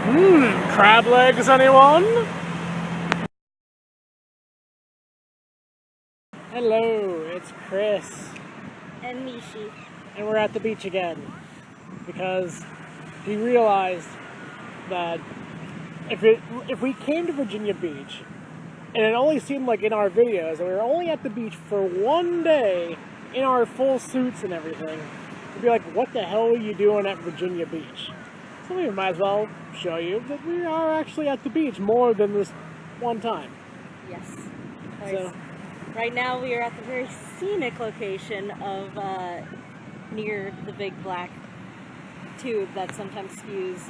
Crab legs, anyone? Hello, it's Chris. And Michi. And we're at the beach again. Because we realized that if we came to Virginia Beach, and it only seemed like in our videos that we were only at the beach for one day in our full suits and everything, we'd be like, what the hell are you doing at Virginia Beach? So we might as well show you that we are actually at the beach more than this one time. Yes. So, right now we are at the very scenic location of near the big black tube that sometimes spews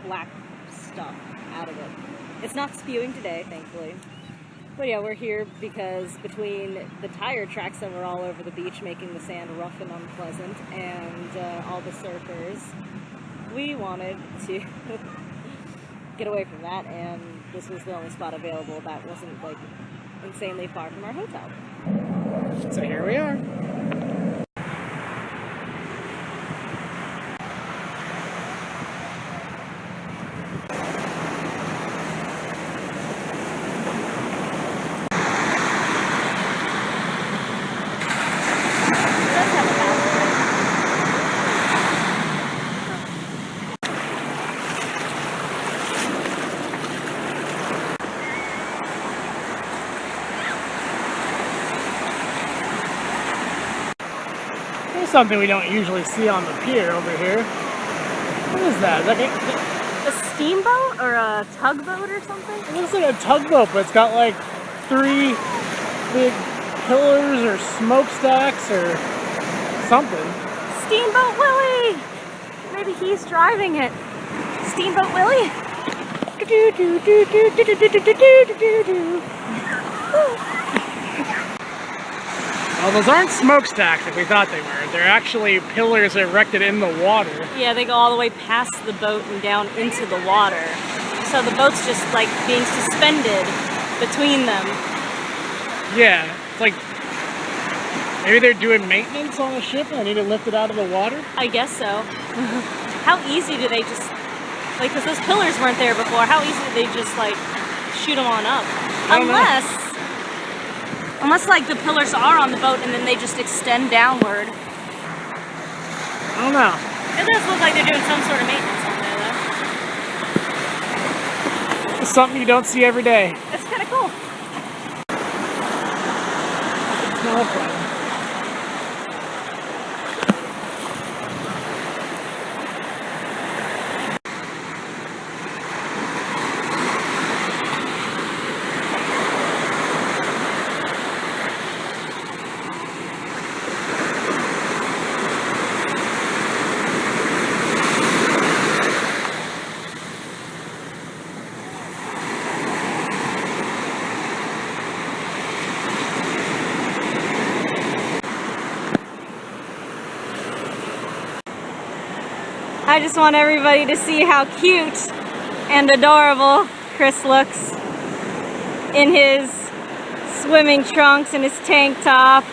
black stuff out of it. It's not spewing today, thankfully. But yeah, we're here because between the tire tracks that were all over the beach making the sand rough and unpleasant and all the surfers, we wanted to get away from that, and this was the only spot available that wasn't like insanely far from our hotel. So here we are. Something we don't usually see on the pier over here. What is that? Is that a steamboat or a tugboat or something? It looks like a tugboat, but it's got like 3 big pillars or smokestacks or something. Steamboat Willie! Maybe he's driving it. Steamboat Willie? Well, those aren't smokestacks if we thought they were. They're actually pillars erected in the water. Yeah, they go all the way past the boat and down into the water. So the boat's just like being suspended between them. Yeah, it's like maybe they're doing maintenance on the ship and they need to lift it out of the water? I guess so. How easy do they just, like, because those pillars weren't there before, how easy do they just like shoot them on up? Unless like the pillars are on the boat and then they just extend downward. I don't know. It does look like they're doing some sort of maintenance on there though. It's something you don't see every day. It's kind of cool. It's no fun. I just want everybody to see how cute and adorable Chris looks in his swimming trunks and his tank top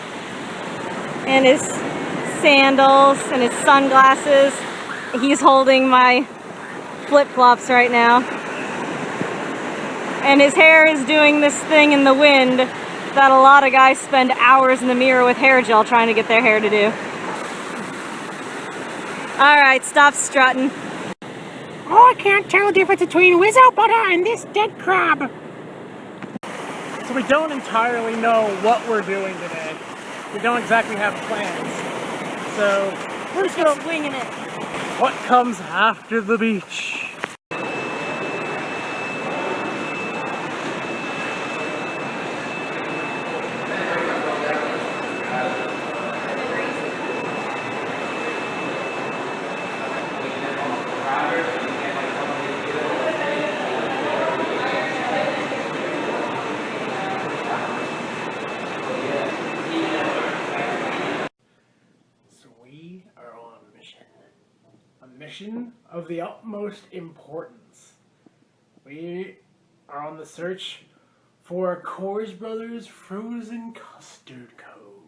and his sandals and his sunglasses. He's holding my flip-flops right now. And his hair is doing this thing in the wind that a lot of guys spend hours in the mirror with hair gel trying to get their hair to do. Alright, stop strutting. Oh, I can't tell the difference between Wizzo butter and this dead crab. So we don't entirely know what we're doing today. We don't exactly have plans. So we're just winging it. What comes after the beach? Mission of the utmost importance. We are on the search for Coors Brothers Frozen Custard Cone.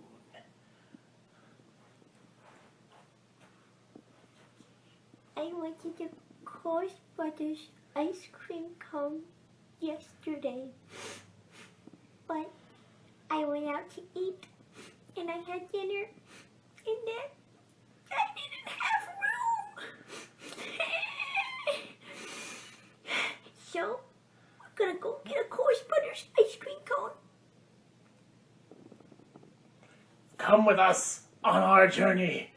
I want you to Course Brothers ice cream cone yesterday, but I went out to eat and I had dinner and then I didn't have room. So we're gonna go get a Course Brothers ice cream cone. Come with us on our journey.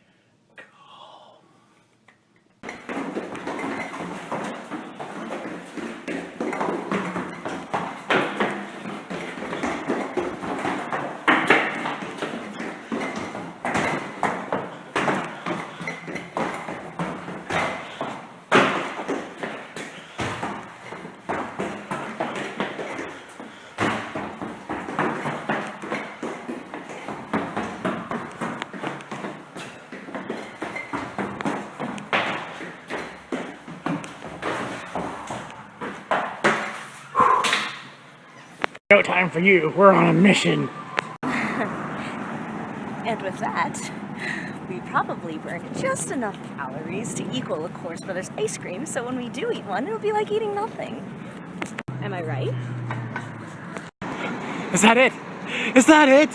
No time for you. We're on a mission. And with that, we probably burned just enough calories to equal a Course Brothers ice cream, so when we do eat one, it'll be like eating nothing. Am I right? Is that it? Is that it?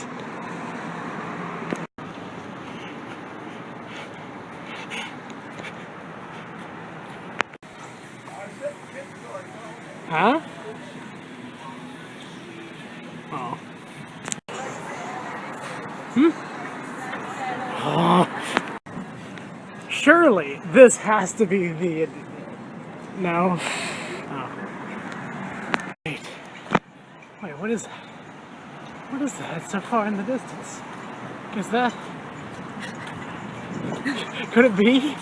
Huh? Oh. Oh. Surely this has to be the... No. Oh. Wait. Wait, what is that? What is that? It's so far in the distance. Is that... Could it be?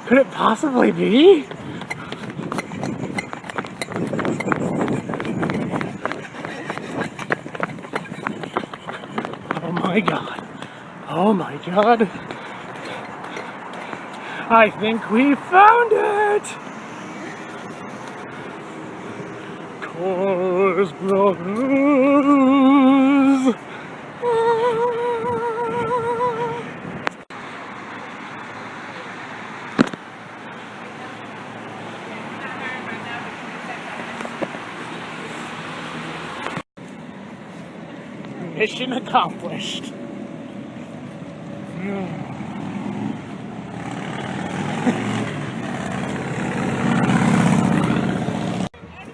Could it possibly be? Oh my god. Oh my god. I think we found it! Course Brothers! Mission accomplished.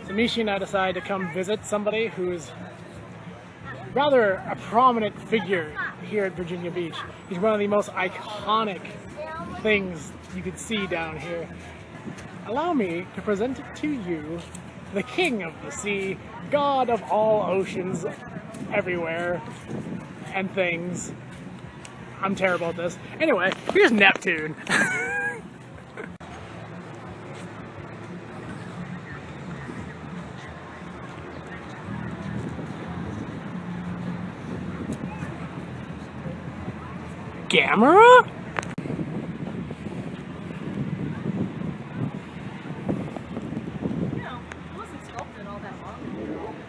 So Michi and I decided to come visit somebody who's rather a prominent figure here at Virginia Beach. He's one of the most iconic things you could see down here. Allow me to present to you the king of the sea, god of all oceans everywhere and things. I'm terrible at this. Anyway, here's Neptune. Gamera?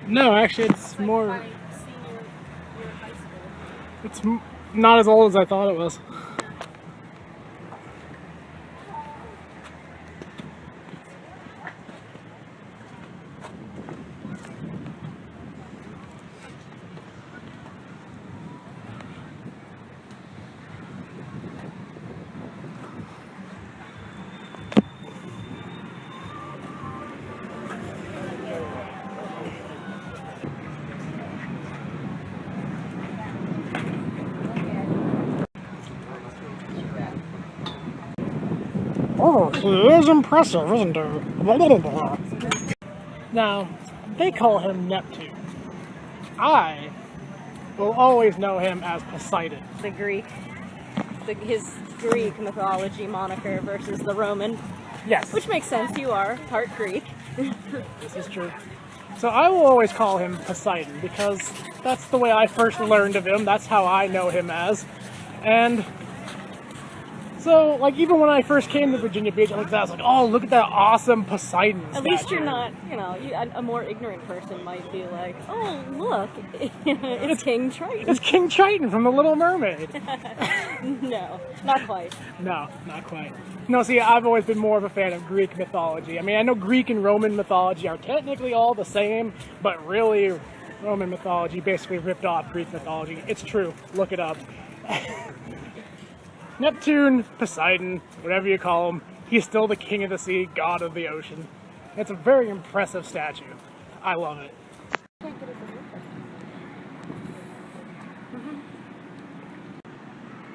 No, actually it's more... It's not as old as I thought it was. Oh, he is impressive, isn't he? Now, they call him Neptune. I will always know him as Poseidon. The Greek, his Greek mythology moniker versus the Roman. Yes. Which makes sense, you are part Greek. This is true. So I will always call him Poseidon because that's the way I first learned of him. That's how I know him as. And So, like, even when I first came to Virginia Beach, I looked at that, I was like, oh, look at that awesome Poseidon statue. At least you're not, you know, a more ignorant person might be like, oh, look, it's King Triton. It's King Triton from The Little Mermaid. No, not quite. No, not quite. No, see, I've always been more of a fan of Greek mythology. I mean, I know Greek and Roman mythology are technically all the same, but really, Roman mythology basically ripped off Greek mythology. It's true. Look it up. Neptune, Poseidon, whatever you call him, he's still the king of the sea, god of the ocean. It's a very impressive statue. I love it.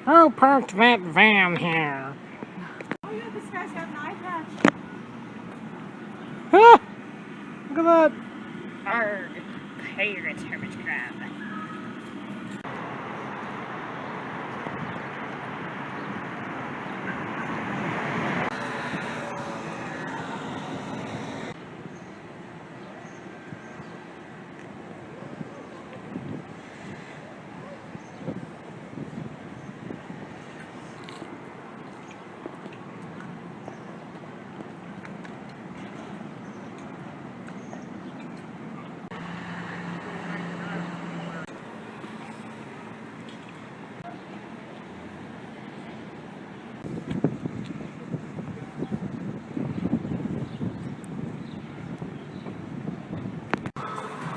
Who parked that van here? Oh yeah, this guy's got an eye patch. Ah! Look at that. Arg, pirate hermit crab.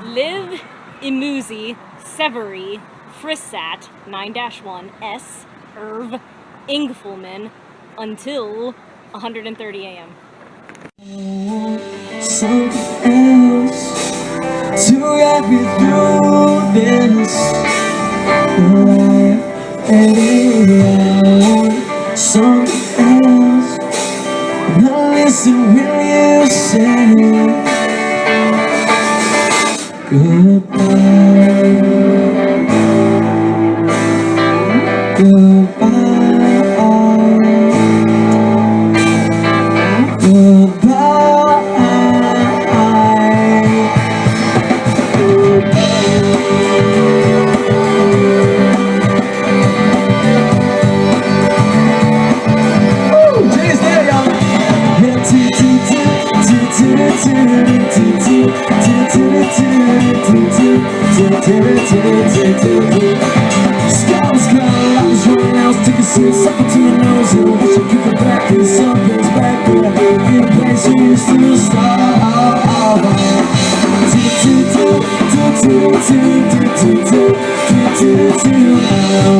Live, Imuzi, Severi, Frissat, 9-1, S, Irv, Ingfelman, until 130 a.m. Something else to get me through this life, and I want something else. Now listen, will you say goodbye? Scars cut like this right now. Take a sip, suck it to your nose. And wish you could go back to some place back there, in a place you used to start. I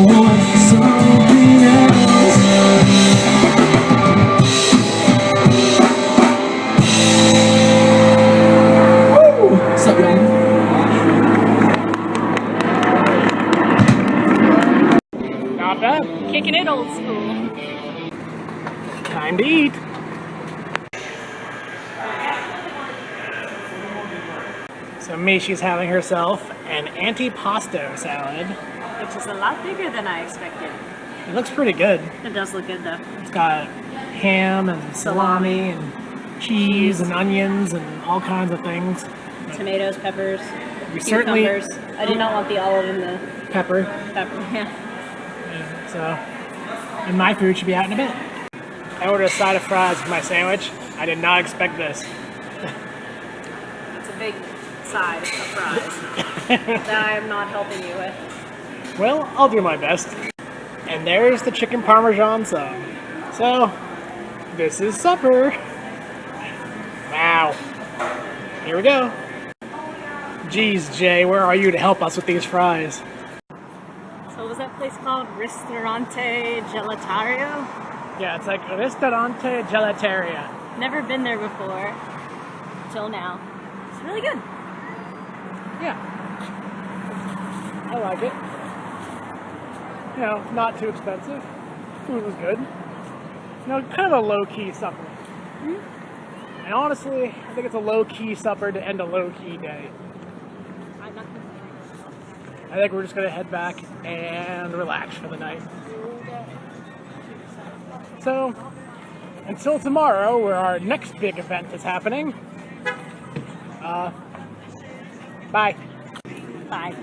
want something else. What's up, y'all? Not bad. Kicking it old school. Time to eat. So Michi's having herself an antipasto salad. Which is a lot bigger than I expected. It looks pretty good. It does look good though. It's got ham and salami and cheese and onions and all kinds of things. Tomatoes, peppers, We certainly cucumbers. I did not want the olive and the pepper. pepper. Yeah. So, and my food should be out in a bit. I ordered a side of fries for my sandwich. I did not expect this. It's a big side of fries that I am not helping you with. Well, I'll do my best. And there's the chicken parmesan sub. So, this is supper. Wow. Here we go. Geez, Jay, where are you to help us with these fries? So what was that place called? Ristorante Gelatario? Yeah, it's like Ristorante Gelateria. Never been there before. Till now. It's really good. Yeah. I like it. You know, not too expensive. Food was good. You know, kind of a low-key supper. Mm-hmm. And honestly, I think it's a low-key supper to end a low-key day. I'm not I think we're just going to head back and relax for the night. So, until tomorrow, where our next big event is happening, bye. Bye.